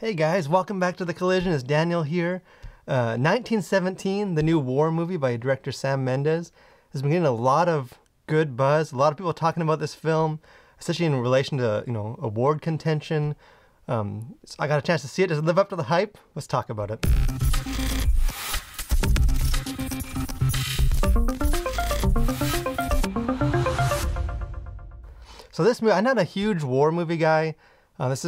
Hey guys, welcome back to The Collision. It's Daniel here. 1917, the new war movie by director Sam Mendes, has been getting a lot of good buzz. A lot of people talking about this film, especially in relation to, award contention. So I got a chance to see it. Does it live up to the hype? Let's talk about it. So this movie, I'm not a huge war movie guy. This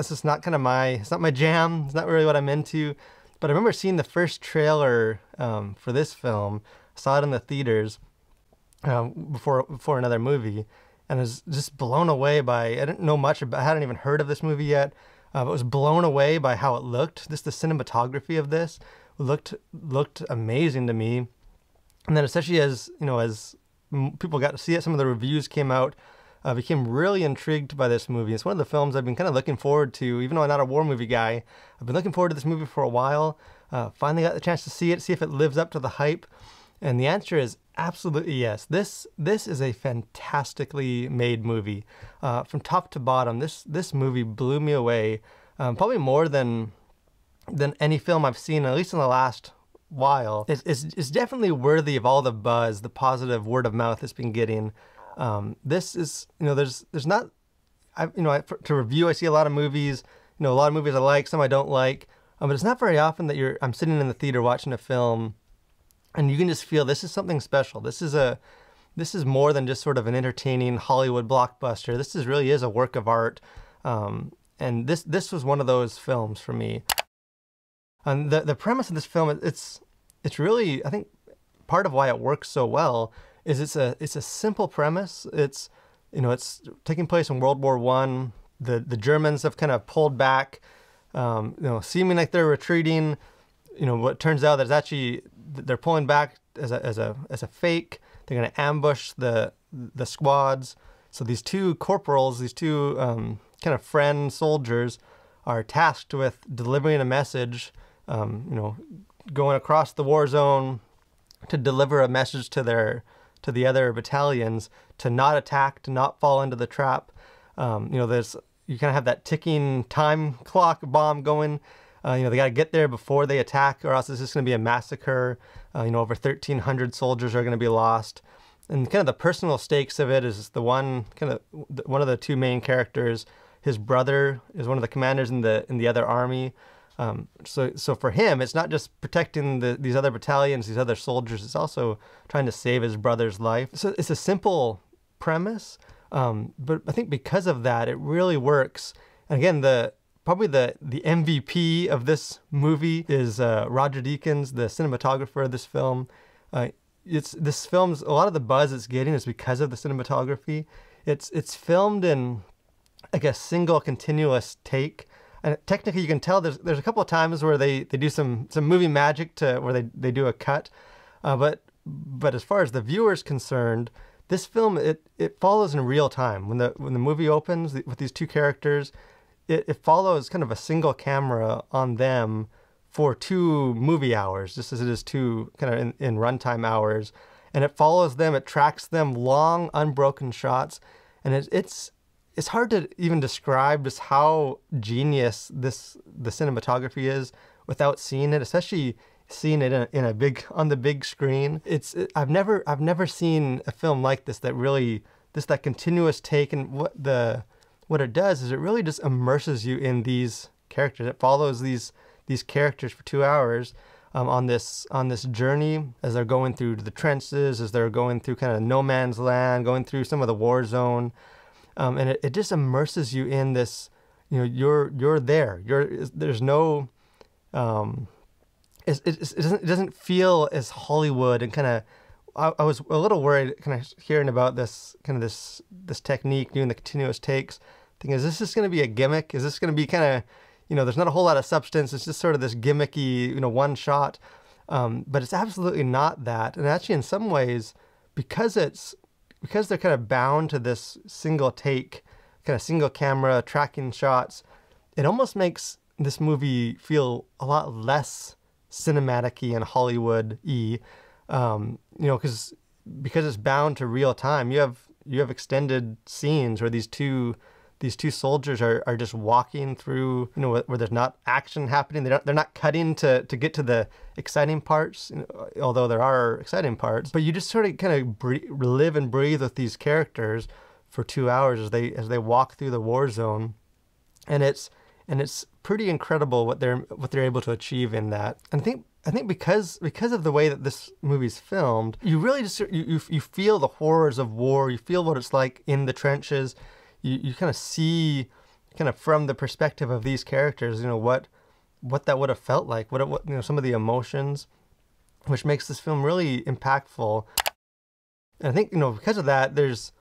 is not kind of it's not my jam. It's not really what I'm into. But I remember seeing the first trailer for this film. I saw it in the theaters before another movie, and I was just blown away by. I didn't know much about. I hadn't even heard of this movie yet, but was blown away by how it looked. The cinematography of this looked amazing to me, and then especially as people got to see it, some of the reviews came out. Became really intrigued by this movie. It's one of the films I've been kind of looking forward to, even though I'm not a war movie guy. I've been looking forward to this movie for a while. Finally got the chance to see if it lives up to the hype. And the answer is absolutely yes. This is a fantastically made movie. From top to bottom, this movie blew me away. Probably more than any film I've seen, at least in the last while. It's definitely worthy of all the buzz, the positive word of mouth it's been getting. This is, there's not, to review, I see a lot of movies, a lot of movies I like, some I don't like, but it's not very often that I'm sitting in the theater watching a film and you can just feel this is something special. This is more than just sort of an entertaining Hollywood blockbuster. This really is a work of art. And this was one of those films for me. And the premise of this film, it's really, I think part of why it works so well is it's a simple premise. It's taking place in World War I. The Germans have kind of pulled back, seeming like they're retreating. What turns out is actually they're pulling back as a fake. They're going to ambush the squads. So these two corporals, these two kind of friend soldiers, are tasked with delivering a message. Going across the war zone to deliver a message to the other battalions to not attack, to not fall into the trap. You kind of have that ticking time clock bomb going. They got to get there before they attack, or else it's just going to be a massacre. Over 1,300 soldiers are going to be lost. And kind of the personal stakes of it is one of the two main characters. His brother is one of the commanders in the other army. So for him, it's not just protecting these other battalions, these other soldiers, it's also trying to save his brother's life. So it's a simple premise, but I think because of that, it really works. And again, probably the MVP of this movie is Roger Deakins, the cinematographer of this film. A lot of the buzz it's getting is because of the cinematography. It's filmed in like a single continuous take. And technically, you can tell there's a couple of times where they do some movie magic where they do a cut, but as far as the viewer is concerned, this film it follows in real time. When the movie opens with these two characters, it follows kind of a single camera on them for 2 movie hours, just as it is 2 kind of in runtime hours, and it follows them. It tracks them, long unbroken shots, and it's hard to even describe just how genius the cinematography is without seeing it, especially seeing it on the big screen. I've never seen a film like this that continuous take, and what it does is it really just immerses you in these characters. It follows these characters for 2 hours on this journey as they're going through the trenches, as they're going through kind of no man's land, going through some of the war zone. And it just immerses you in this, you're there. There's no, it doesn't feel as Hollywood, and kind of, I was a little worried kind of hearing about this technique, doing the continuous takes, thinking, is this just going to be a gimmick? Is this going to be kind of, there's not a whole lot of substance. It's just sort of this gimmicky, one shot. But it's absolutely not that. And actually in some ways, because they're kind of bound to this single take, kind of single camera tracking shots, it almost makes this movie feel a lot less cinematic-y and Hollywood-y, because it's bound to real time. You have extended scenes where these two these two soldiers are just walking through, you know, where there's not action happening. They're not cutting to get to the exciting parts, you know, although there are exciting parts. But you just sort of kind of live and breathe with these characters for 2 hours as they walk through the war zone, and it's pretty incredible what they're able to achieve in that. And I think because of the way that this movie's filmed, you really just you feel the horrors of war. You feel what it's like in the trenches. You kind of see, kind of from the perspective of these characters, you know, what that would have felt like, what you know, some of the emotions, which makes this film really impactful. And I think, you know, because of that, there's,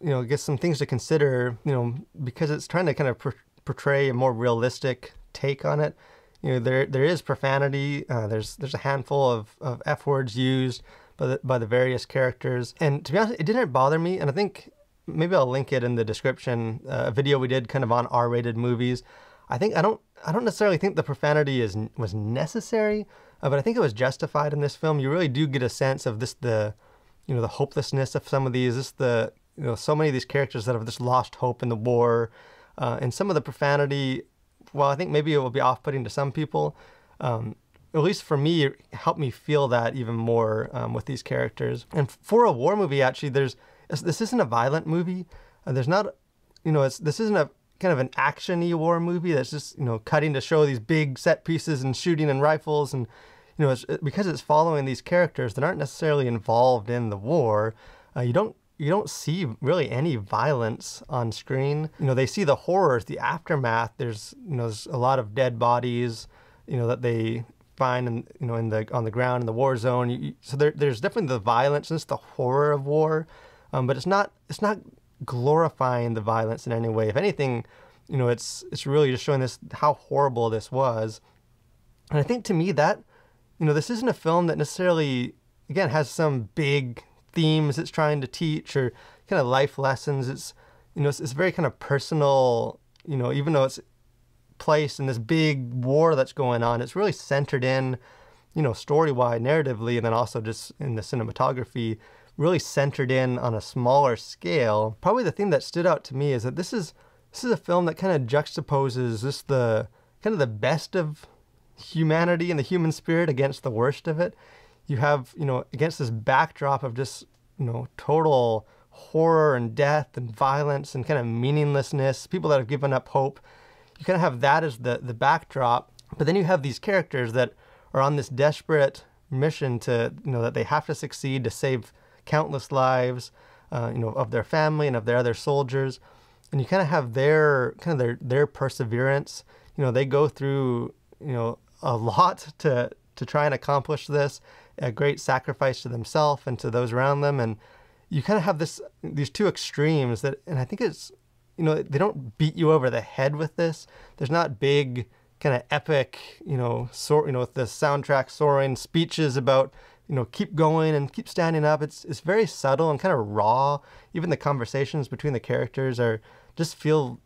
you know, I guess some things to consider, you know, because it's trying to kind of portray a more realistic take on it. You know, there is profanity. There's a handful of F words used by the various characters, and to be honest, it didn't bother me. And I think maybe I'll link it in the description. A video we did kind of on R-rated movies. I don't necessarily think the profanity was necessary, but I think it was justified in this film. You really do get a sense of the hopelessness of some of these. You know, so many of these characters that have just lost hope in the war, and some of the profanity. Well, I think maybe it will be off-putting to some people. At least for me, it helped me feel that even more with these characters. And for a war movie, actually, this isn't a violent movie. There's not, you know, this isn't a kind of an action-y war movie that's just, you know, cutting to show these big set pieces and shooting and rifles. And, you know, because it's following these characters that aren't necessarily involved in the war, you don't see really any violence on screen. You know, they see the horrors, the aftermath. There's a lot of dead bodies, you know, that they find on the ground in the war zone. So there's definitely the violence and it's the horror of war, but it's not glorifying the violence in any way. If anything, you know, it's really just showing how horrible this was. And I think to me that, you know, this isn't a film that necessarily, again, has some big themes it's trying to teach or kind of life lessons. It's, you know, it's very kind of personal, you know, even though it's placed in this big war that's going on, it's really centered in, you know, story-wise, narratively, and then also just in the cinematography, really centered in on a smaller scale. Probably the thing that stood out to me is that this is a film that kind of juxtaposes just the kind of the best of humanity and the human spirit against the worst of it. You have, you know, against this backdrop of just, you know, total horror and death and violence and kind of meaninglessness, people that have given up hope. You kind of have that as the backdrop. But then you have these characters that are on this desperate mission to, you know, that they have to succeed to save countless lives, you know, of their family and of their other soldiers. And you kind of have their perseverance. You know, they go through, you know, a lot to try and accomplish this, a great sacrifice to themselves and to those around them. And you kind of have these two extremes that, and I think it's, you know, they don't beat you over the head with this. There's not big kind of epic, you know, with the soundtrack soaring speeches about, you know, keep going and keep standing up. It's very subtle and kind of raw. Even the conversations between the characters just feel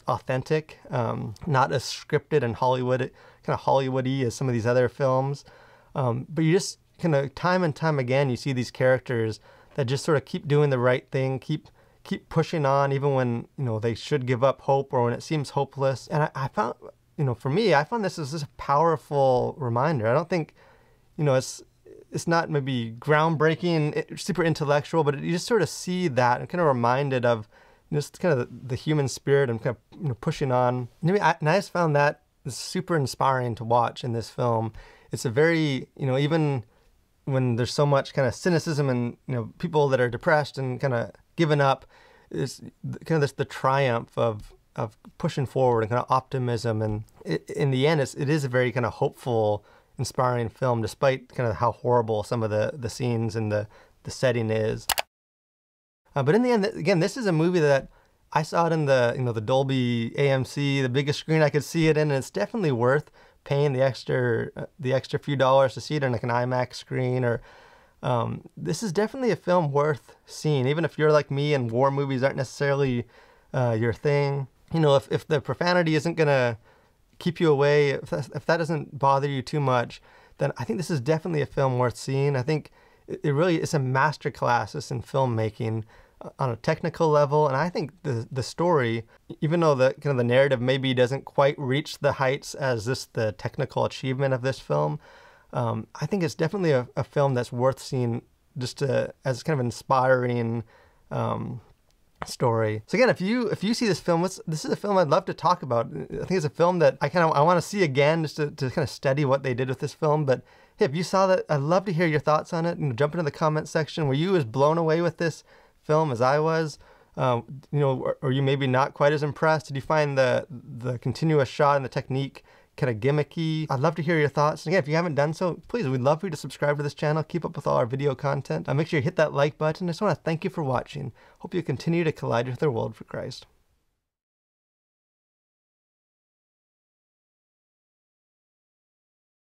authentic, not as scripted and Hollywoody as some of these other films. But you just kind of time and time again, you see these characters that just sort of keep doing the right thing, keep pushing on, even when, you know, they should give up hope or when it seems hopeless. And I found, you know, for me, I found this as just a powerful reminder. I don't think, you know, it's not maybe groundbreaking, super intellectual, but you just sort of see that and kind of reminded of, you know, just kind of the human spirit and kind of, you know, pushing on. And I just found that super inspiring to watch in this film. It's a very, you know, even when there's so much kind of cynicism and, you know, people that are depressed and kind of given up, is kind of the triumph of pushing forward and kind of optimism. And in the end, it is a very kind of hopeful, inspiring film, despite kind of how horrible some of the scenes and the setting is. But in the end, again, this is a movie that I saw it in the, you know, the Dolby AMC, the biggest screen I could see it in, and it's definitely worth paying the extra few dollars to see it in like an IMAX screen. Or this is definitely a film worth seeing, even if you're like me and war movies aren't necessarily your thing. You know, if the profanity isn't gonna keep you away, if that doesn't bother you too much, then I think this is definitely a film worth seeing. I think it really is a masterclass in filmmaking. on a technical level. And I think the story, even though the kind of the narrative maybe doesn't quite reach the heights as the technical achievement of this film, I think it's definitely a film that's worth seeing just as kind of inspiring story. So again, if you see this film, this is a film I'd love to talk about. I think it's a film that I want to see again, just to kind of study what they did with this film. But hey, if you saw that, I'd love to hear your thoughts on it, and jump into the comment section. Were you as blown away with this film as I was? Or you maybe not quite as impressed? Did you find the continuous shot and the technique kind of gimmicky? I'd love to hear your thoughts. And again, if you haven't done so, please, we'd love for you to subscribe to this channel, keep up with all our video content. Make sure you hit that like button. I just want to thank you for watching. Hope you continue to collide with the world for Christ.